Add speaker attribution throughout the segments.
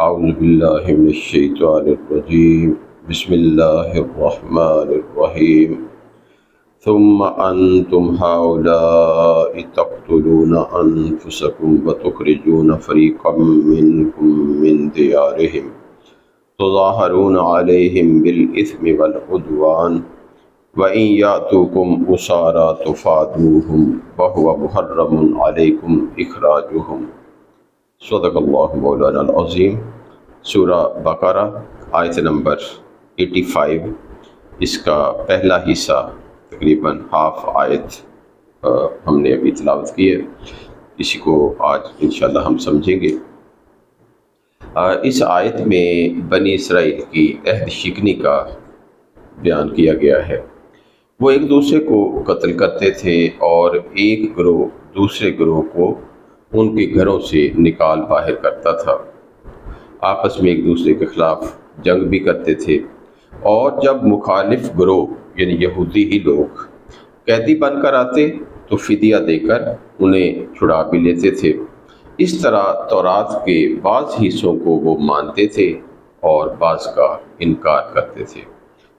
Speaker 1: اعوذ باللہ من الشیطان الرجیم بسم اللہ الرحمن الرحیم ثم انتم هؤلاء تقتلون انفسکم وتخرجون فریقا منکم من دیارہم تظاہرون علیہم بالاثم والعدوان وَإِن يَأْتُوكُمْ أُسَارَىٰ تُفَادُوهُمْ وَهُوَ مُحَرَّمٌ عَلَيْكُمْ إِخْرَاجُهُمْ صدق اللہ مولانا العظیم۔ سورہ بقرہ آیت نمبر 85، اس کا پہلا حصہ تقریباً ہاف آیت ہم نے ابھی تلاوت کی ہے، اسی کو آج انشاءاللہ ہم سمجھیں گے۔ اس آیت میں بنی اسرائیل کی عہد شکنی کا بیان کیا گیا ہے۔ وہ ایک دوسرے کو قتل کرتے تھے اور ایک گروہ دوسرے گروہ کو ان کے گھروں سے نکال باہر کرتا تھا، آپس میں ایک دوسرے کے خلاف جنگ بھی کرتے تھے، اور جب مخالف گروہ یعنی یہودی ہی لوگ قیدی بن کر آتے تو فدیہ دے کر انہیں چھڑا بھی لیتے تھے۔ اس طرح تورات کے بعض حصوں کو وہ مانتے تھے اور بعض کا انکار کرتے تھے۔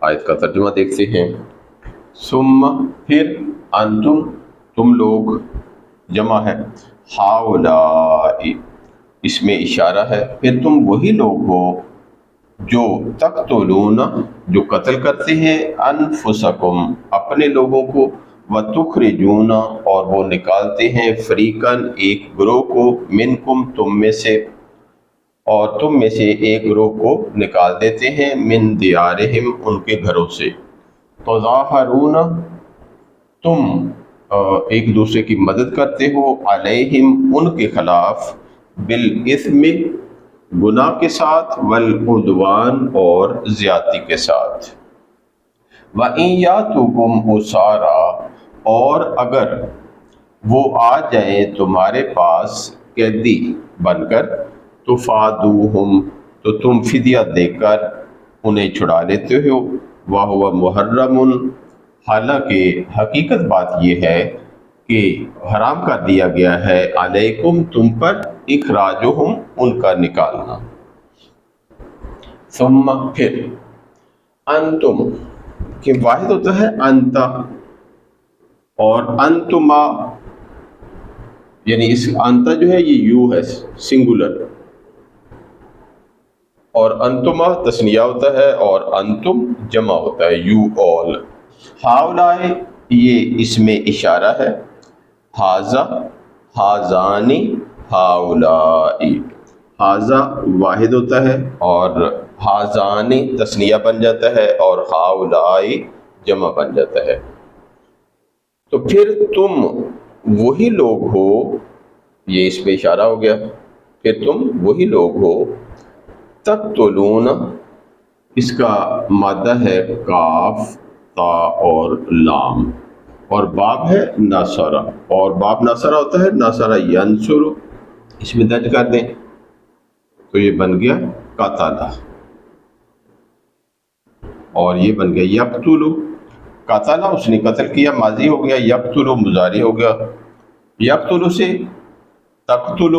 Speaker 1: آیت کا ترجمہ دیکھتے ہیں۔ ثم پھر انتم تم لوگ جمع ہے، ہؤلاء اس میں اشارہ ہے، پھر تم وہی لوگ ہو جو تقتلون جو قتل کرتے ہیں انفسکم اپنے لوگوں کو، وتخرجون اور وہ نکالتے ہیں فریقاً ایک گروہ کو، منکم تم میں سے، اور تم میں سے ایک گروہ کو نکال دیتے ہیں، من دیارہم ان کے گھروں سے، تظاہرون تم ایک دوسرے کی مدد کرتے ہو، علیہم ان کے خلاف، بالاثم گناہ کے ساتھ، والعدوان اور زیادتی کے ساتھ، وَإِن يَأْتُوكُمْ أُسَارَىٰ اور اگر وہ آ جائیں تمہارے پاس قیدی بن کر، تُفَادُوهُمْ تو تم فدیہ دے کر انہیں چھڑا لیتے ہو، وَهُوَ مُحَرَّمٌ حالانکہ حقیقت بات یہ ہے کہ حرام کر دیا گیا ہے، علیکم تم پر، اخراجہم ان کا نکالنا۔ ثم پھر، انتم کہ واحد ہوتا ہے انتا اور انتما، یعنی اس انتا جو ہے یہ یو ہے سنگولر، اور انتما تثنیہ ہوتا ہے اور انتم جمع ہوتا ہے، یو آل۔ ہؤلاء یہ اس میں اشارہ ہے، ھذا ھذانی ہؤلاء، ھذا واحد ہوتا ہے اور ھذانی تثنیہ بن جاتا ہے اور ہؤلاء جمع بن جاتا ہے۔ تو پھر تم وہی لوگ ہو، یہ اس پہ اشارہ ہو گیا، پھر تم وہی لوگ ہو، تقتلون اس کا مادہ ہے کاف، تا اور لام، اور باب ہے ناصرہ، اور باب ناصرہ ہوتا ہے ناصرہ ینصر، اس میں درج کر دیں تو یہ بن گیا قاتلہ، اور یہ بن گیا یقتل، قاتلہ اس نے قتل کیا ماضی ہو گیا، یقتل مضارع ہو گیا، یقتل سے تقتل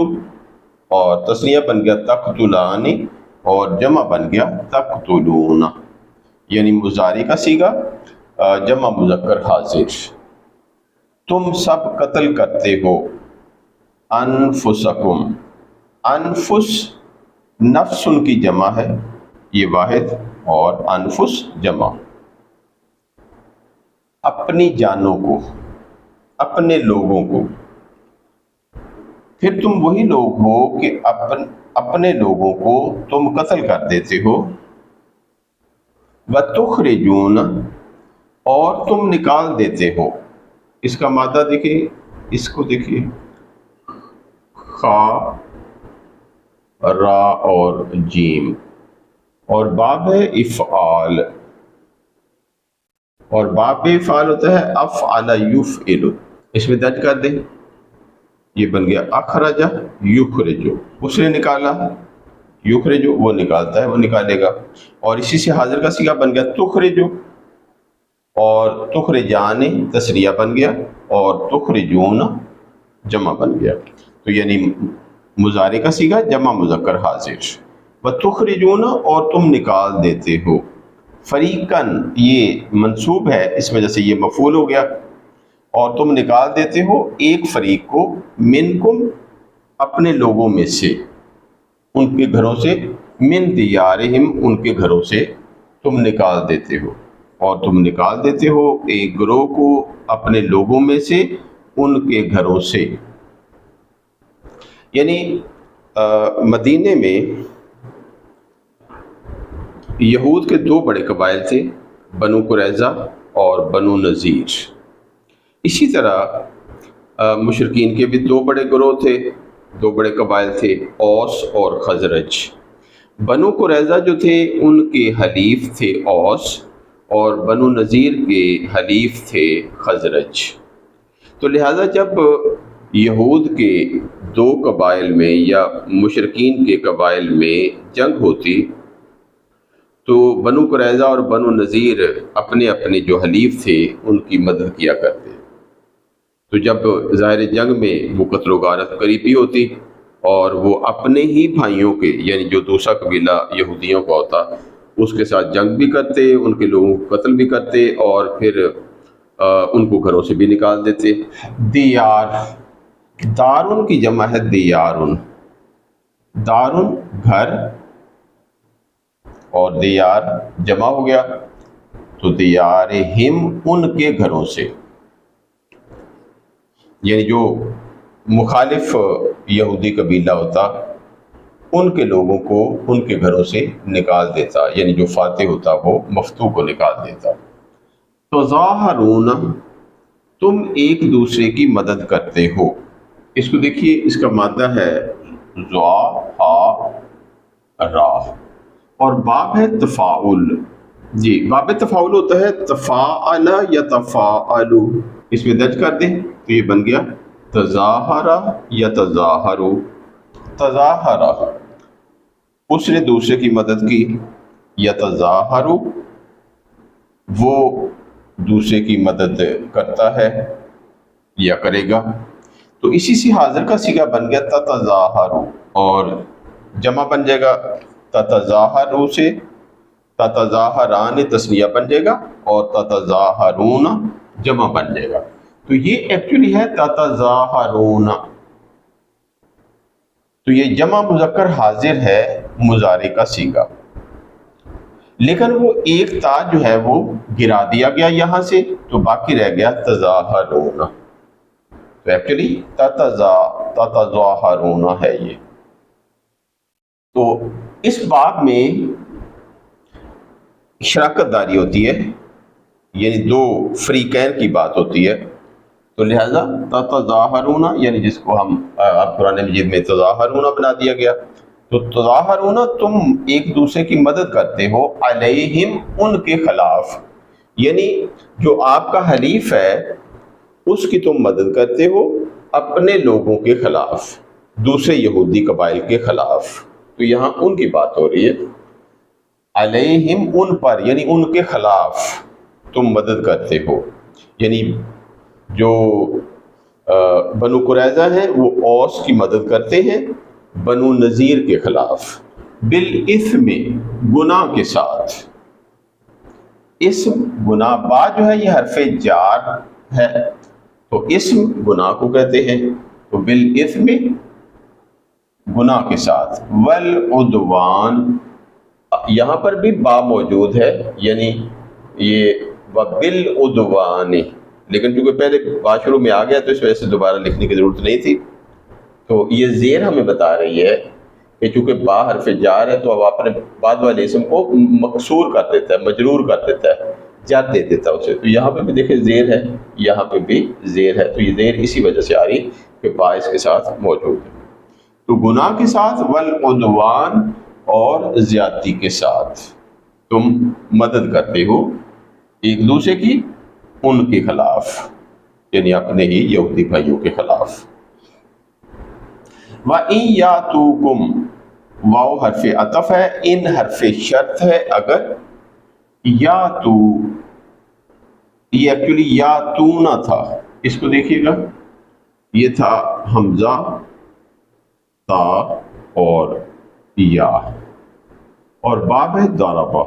Speaker 1: اور تثنیہ بن گیا تقتلانی، اور جمع بن گیا تقتلون، یعنی مضارع کا صیغہ جمع مذکر حاضر۔ تم سب قتل کرتے ہو، انفسکم، انفس نفس ان کی جمع ہے، یہ واحد، اور انفس جمع، اپنی جانوں کو، اپنے لوگوں کو، پھر تم وہی لوگ ہو کہ اپنے لوگوں کو تم قتل کر دیتے ہو، وَتُخْرِجُونَ اور تم نکال دیتے ہو، اس کا مادہ دیکھیں، اس کو دیکھیں، خا، را اور جیم، اور باب ہے افعال، اور باب افعال ہوتا ہے افعل یفعل، اس میں درج کر دیں، یہ بن گیا اخرج یخرج، اس نے نکالا، یخرج وہ نکالتا ہے، وہ نکالے گا، اور اسی سے حاضر کا صیغہ بن گیا تخرج، اور تخرجان تسریہ بن گیا، اور تخرجون جمع بن گیا، تو یعنی مضارع کا صیغہ جمع مذکر حاضر، وَتُخْرِجُونَ اور تم نکال دیتے ہو. فریقاً یہ منصوب ہے، اس وجہ سے یہ مفعول ہو گیا. اور تم نکال دیتے ہو ایک فریق کو، منکم اپنے لوگوں میں سے، ان کے گھروں سے، من دیارہم ان کے گھروں سے تم نکال دیتے ہو. اور تم نکال دیتے ہو ایک گروہ کو اپنے لوگوں میں سے ان کے گھروں سے. یعنی مدینے میں یہود کے دو بڑے قبائل تھے، بنو قریظہ اور بنو نذیر. اسی طرح مشرکین کے بھی دو بڑے گروہ تھے، دو بڑے قبائل تھے، اوس اور خزرج. بنو قریظہ جو تھے ان کے حلیف تھے اوس، اور بنو نذیر کے حلیف تھے خزرج. تو لہٰذا جب یہود کے دو قبائل میں یا مشرکین کے قبائل میں جنگ ہوتی تو بنو قریظہ اور بنو نذیر اپنے اپنے جو حلیف تھے ان کی مدد کیا کرتے. تو جب ظاہر جنگ میں وہ قتل و غارت قریبی ہوتی اور وہ اپنے ہی بھائیوں کے، یعنی جو دوسرا قبیلہ یہودیوں کا ہوتا، اس کے ساتھ جنگ بھی کرتے، ان کے لوگوں کو قتل بھی کرتے، اور پھر ان کو گھروں سے بھی نکال دیتے. دیار، دارن کی جمع ہے دیارن. دارن گھر اور دیار جمع ہو گیا، تو دیارہم ان کے گھروں سے، یعنی جو مخالف یہودی قبیلہ ہوتا ان کے لوگوں کو ان کے گھروں سے نکال دیتا، یعنی جو فاتح ہوتا وہ مفتوح کو نکال دیتا. تظاہرون تم ایک دوسرے کی مدد کرتے ہو. اس کو دیکھیے، اس کا مادہ ہے را، اور باب ہے تفاعل. جی، باب تفاعل ہوتا ہے تفاعل یا تفاعل. اس میں درج کر دیں تو یہ بن گیا تظاہرہ یا تظاہرو. تظاہرہ اس نے دوسرے کی مدد کی، یا تظاہرو وہ دوسرے کی مدد کرتا ہے یا کرے گا. تو اسی سے حاضر کا صیغہ بن گیا تتظاہرو، اور جمع بن جائے گا تتظاہرو سے. تتظاہران تثنیہ بن جائے گا اور تتظاہرون جمع بن جائے گا. تو یہ ایکچولی ہے تتظاہرون. تو یہ جمع مذکر حاضر ہے مضارع کا صیغہ، لیکن وہ ایک تا جو ہے وہ گرا دیا گیا یہاں سے، تو باقی رہ گیا تظاہرون. تو ایکچولی تتظاہرون ہے یہ. تو اس باب میں شراکت داری ہوتی ہے، یعنی دو فریقین کی بات ہوتی ہے. تو لہذا تتظاہرون، یعنی جس کو ہم اب قرآن مجید میں تظاہرون بنا دیا گیا، تو تظاہرون تم ایک دوسرے کی مدد کرتے ہو علیہم ان کے خلاف، یعنی جو آپ کا حلیف ہے اس کی تم مدد کرتے ہو اپنے لوگوں کے خلاف، دوسرے یہودی قبائل کے خلاف. تو یہاں ان کی بات ہو رہی ہے. علیہم ان پر، یعنی ان کے خلاف تم مدد کرتے ہو. یعنی جو بنو قریظہ ہیں وہ اوس کی مدد کرتے ہیں بنو نذیر کے خلاف، بالاثم گناہ کے ساتھ. اسم گناہ، با جو ہے یہ حرف جار ہے، تو اسم گناہ کو کہتے ہیں. تو بالاثم گناہ کے ساتھ، والعدوان یہاں پر بھی با موجود ہے، یعنی یہ بالعدوان، لیکن چونکہ پہلے با شروع میں آ گیا تو اس وجہ سے دوبارہ لکھنے کی ضرورت نہیں تھی. تو یہ زیر ہمیں بتا رہی ہے کہ چونکہ با حرف جار ہے تو اب اپنے بعد والے اسم کو مکسور کر دیتا ہے، مجرور کر دیتا ہے، جر دے دیتا ہے اسے. تو یہاں پہ بھی دیکھیں زیر ہے، یہاں پہ بھی زیر ہے. تو یہ زیر اسی وجہ سے آ رہی کہ با اس کے ساتھ موجود ہے. تو گناہ کے ساتھ، والعدوان اور زیادتی کے ساتھ تم مدد کرتے ہو ایک دوسرے کی ان کے خلاف، یعنی اپنے ہی یہودی بھائیوں کے خلاف. وَإِن يَأْتُوكُمْ واو حرف عطف ہے، ان حرف شرط ہے اگر. یاتو یہ ایکچولی یاتونا تھا، اس کو دیکھیے گا، یہ تھا حمزہ تا اور یا. اور باب ہے ضربہ،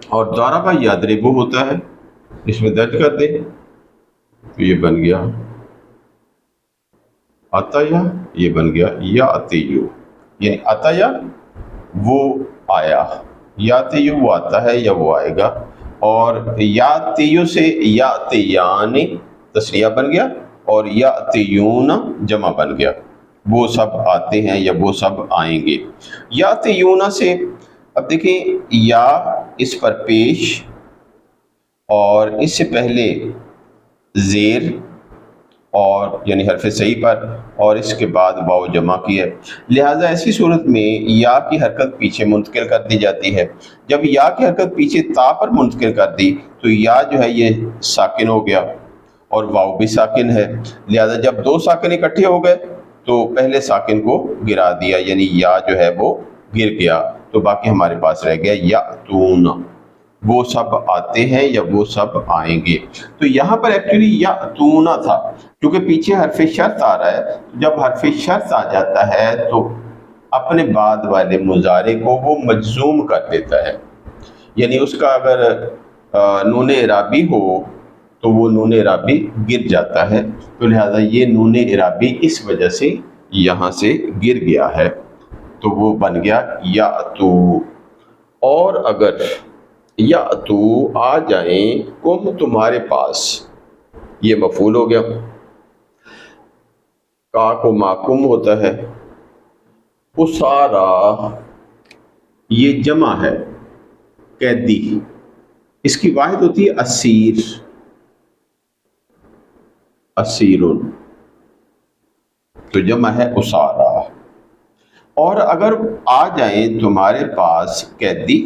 Speaker 1: اور ضربہ یضرب ہوتا ہے، اس میں درج کر دیں تو یہ بن گیا عطیہ، یہ بن گیا یاتیو، یعنی عطیہ وہ آیا، یاتیو وہ آتا ہے یا وہ آئے گا، اور یاتیو سے یاتیان تسنیہ بن گیا، اور یاتیون جمع بن گیا، وہ سب آتے ہیں یا وہ سب آئیں گے۔ یاتیون سے اب دیکھیں یا اس پر پیش اور اس سے پہلے زیر اور یعنی حرف صحیح پر، اور اس کے بعد واو جمع کی ہے، لہٰذا ایسی صورت میں یا کی حرکت پیچھے منتقل کر دی جاتی ہے۔ جب یا کی حرکت پیچھے تا پر منتقل کر دی تو یا جو ہے یہ ساکن ہو گیا اور واو بھی ساکن ہے، لہٰذا جب دو ساکن اکٹھے ہو گئے تو پہلے ساکن کو گرا دیا، یعنی یا جو ہے وہ گر گیا، تو باقی ہمارے پاس رہ گیا یاتون، وہ سب آتے ہیں یا وہ سب آئیں گے۔ تو یہاں پر ایکچولی یاتون تھا، کیونکہ پیچھے حرف شرط آ رہا ہے، جب حرف شرط آ جاتا ہے تو اپنے بعد والے مضارع کو وہ مجزوم کر دیتا ہے، یعنی اس کا اگر نون اعرابی ہو تو وہ نون اعرابی گر جاتا ہے، تو لہذا یہ نون اعرابی اس وجہ سے یہاں سے گر گیا ہے، تو وہ بن گیا یاتو۔ اور اگر یاتو آ جائیں کم تمہارے پاس، یہ مفعول ہو گیا، کا کو معکم ہوتا ہے، اسارا یہ جمع ہے، قیدی، اس کی واحد ہوتی ہے اسیر، اسیرن، تو جمع ہے اسارا۔ اور اگر آ جائیں تمہارے پاس قیدی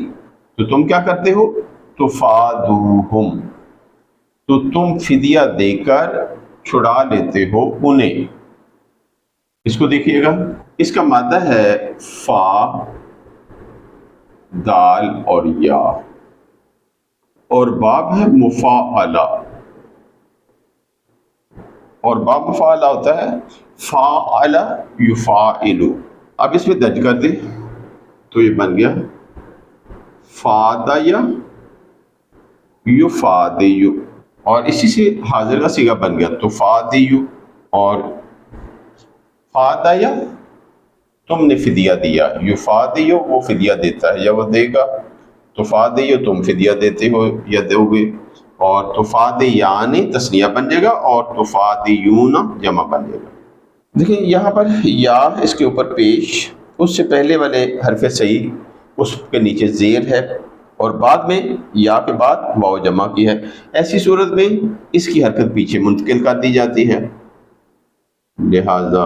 Speaker 1: تو تم کیا کرتے ہو؟ تفادوہم، تو تم فدیہ دے کر چھڑا لیتے ہو انہیں۔ اس کو دیکھیے گا، اس کا مادہ ہے فا، دال اور یا، اور باب ہے مفاعلہ، اور باب مفاعلہ ہوتا ہے فاعل یفاعل۔ اب اس میں درج کر دیں تو یہ بن گیا فادی یفادی، اور اسی سے حاضر کا صیغہ بن گیا تفادی، اور فادی تم نے فدیہ دیا، یفادی وہ فدیہ دیتا ہے یا وہ دے گا، تفادی تم فدیہ دیتے ہو یا دو گے، اور تفادیان تسنیہ بن جائے گا، اور تفادیون جمع بن جائے گا۔ دیکھیں یہاں پر یا اس کے اوپر پیش، اس سے پہلے والے حرف صحیح اس کے نیچے زیر ہے، اور بعد میں یا کے بعد واو جمع کی ہے، ایسی صورت میں اس کی حرکت پیچھے منتقل کر دی جاتی ہے، لہذا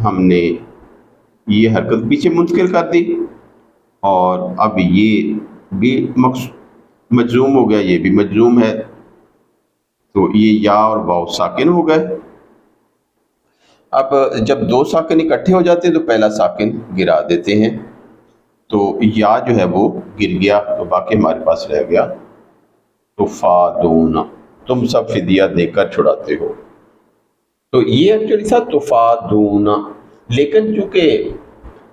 Speaker 1: ہم نے یہ حرکت پیچھے منتقل کر دی، اور اب یہ بھی مجزوم ہو گیا، یہ بھی مجزوم ہے، تو یہ یا اور واو ساکن ہو گئے۔ اب جب دو ساکن اکٹھے ہو جاتے ہیں تو پہلا ساکن گرا دیتے ہیں، تو یا جو ہے وہ گر گیا، تو باقی ہمارے پاس رہ گیا تفادون، تم سب فدیہ دے کر چھڑاتے ہو، تو یہ ایکچولی تھا تفادون، لیکن چونکہ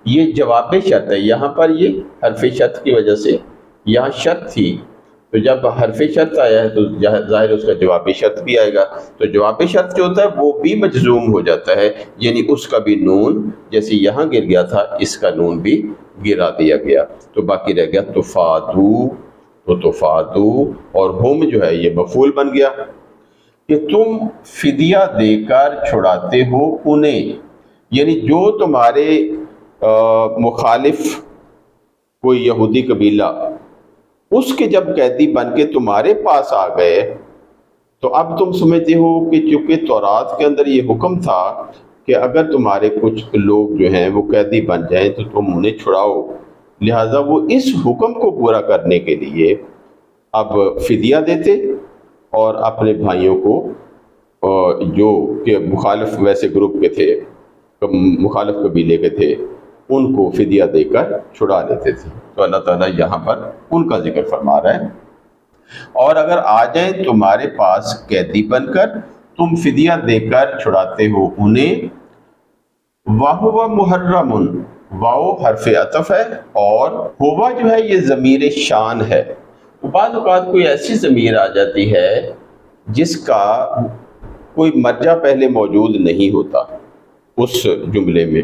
Speaker 1: یہ جواب شرط ہے، یہاں پر یہ حرف شرط کی وجہ سے یہاں شرط تھی، تو جب حرف شرط آیا ہے تو ظاہر اس کا جواب شرط بھی آئے گا، تو جواب شرط جو ہوتا ہے وہ بھی مجزوم ہو جاتا ہے، یعنی اس کا بھی نون جیسے یہاں گر گیا تھا اس کا نون بھی گرا دیا گیا، تو باقی رہ گیا تفادو، تو تفادو، اور ہم جو ہے یہ مفعول بن گیا کہ تم فدیہ دے کر چھڑاتے ہو انہیں، یعنی جو تمہارے مخالف کوئی یہودی قبیلہ اس کے جب قیدی بن کے تمہارے پاس آ گئے، تو اب تم سمجھتے ہو کہ چونکہ تورات کے اندر یہ حکم تھا کہ اگر تمہارے کچھ لوگ جو ہیں وہ قیدی بن جائیں تو تم انہیں چھڑاؤ، لہٰذا وہ اس حکم کو پورا کرنے کے لیے اب فدیہ دیتے اور اپنے بھائیوں کو جو کہ مخالف ویسے گروپ کے تھے، مخالف قبیلے کے تھے، ان کو فدیہ دے کر چھڑا لیتے تھے، تو اللہ تعالیٰ یہاں پر ان کا ذکر فرما رہا ہے۔ اور اگر آ جائیں تمہارے پاس قیدی بن کر، تم فدیہ دے کر چھڑاتے ہو انہیں، وَهُوَ مُحَرَّمٌ، واو حرف عطف ہے اور ہوا جو ہے یہ ضمیر شان ہے. بعض اوقات کوئی ایسی ضمیر آ جاتی ہے جس کا کوئی مرجع پہلے موجود نہیں ہوتا اس جملے میں،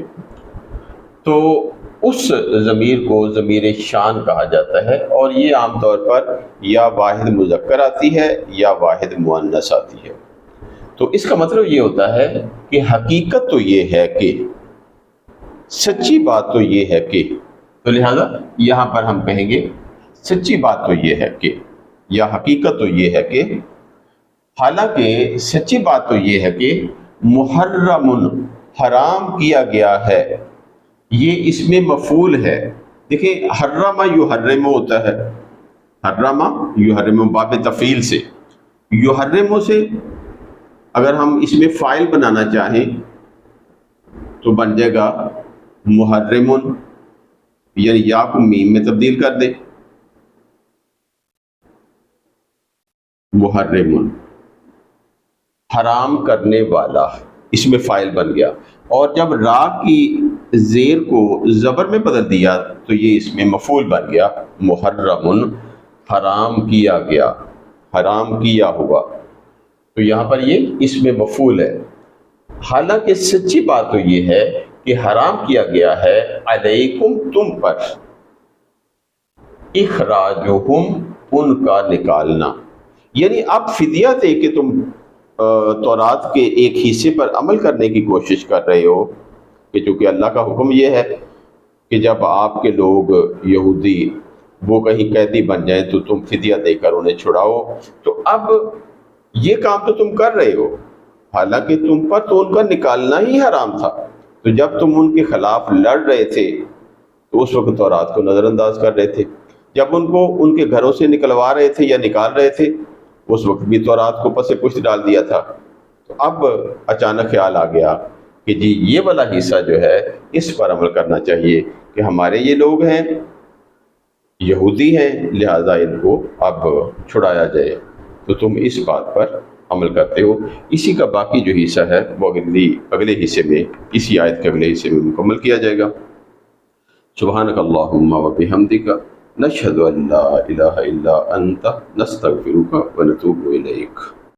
Speaker 1: تو اس ضمیر کو ضمیر شان کہا جاتا ہے، اور یہ عام طور پر یا واحد مذکر آتی ہے یا واحد مؤنث آتی ہے. تو اس کا مطلب یہ ہوتا ہے کہ حقیقت تو یہ ہے کہ، سچی بات تو یہ ہے کہ، تو لہذا یہاں پر ہم کہیں گے سچی بات تو یہ ہے کہ، یا حقیقت تو یہ ہے کہ، حالانکہ سچی بات تو یہ ہے کہ محرم حرام کیا گیا ہے. یہ اس میں مفعول ہے. دیکھیں حرم یحرم ہوتا ہے، حرم یحرم باب تفعیل سے، یحرم سے اگر ہم اس میں فاعل بنانا چاہیں تو بن جائے گا محرم، یعنی یا کو میم میں تبدیل کر دیں، محرم حرام کرنے والا، اس میں فاعل بن گیا. اور جب را کی زیر کو زبر میں بدل دیا تو یہ اس میں مفعول بن گیا، محرم حرام کیا گیا، حرام کیا ہوا. تو یہاں پر یہ اس میں مفعول ہے. حالانکہ سچی بات تو یہ ہے کہ حرام کیا گیا ہے علیکم تم پر، اخراجہم ان کا نکالنا. یعنی اب فدیہ دے کے تم تورات کے ایک حصے پر عمل کرنے کی کوشش کر رہے ہو، کہ چونکہ اللہ کا حکم یہ ہے کہ جب آپ کے لوگ یہودی وہ کہیں قیدی بن جائیں تو تم فدیہ دے کر انہیں چھڑاؤ. تو اب یہ کام تو تم کر رہے ہو، حالانکہ تم پر تو ان کا نکالنا ہی حرام تھا. تو جب تم ان کے خلاف لڑ رہے تھے تو اس وقت تورات کو نظر انداز کر رہے تھے. جب ان کو ان کے گھروں سے نکلوا رہے تھے یا نکال رہے تھے اس وقت بھی تورات کو پس پشت ڈال دیا تھا. تو اب اچانک خیال آ گیا کہ جی یہ والا حصہ جو ہے اس پر عمل کرنا چاہیے کہ ہمارے یہ لوگ ہیں یہودی ہیں، لہذا ان کو اب چھڑایا جائے. تو تم اس بات پر عمل کرتے ہو. اسی کا باقی جو حصہ ہے وہ اگلے حصے میں، اسی آیت کے اگلے حصے میں مکمل کیا جائے گا. سبحانک اللہم و بحمدک نشہد ان لا الہ الا انت نستغفرک و نتوب الیک.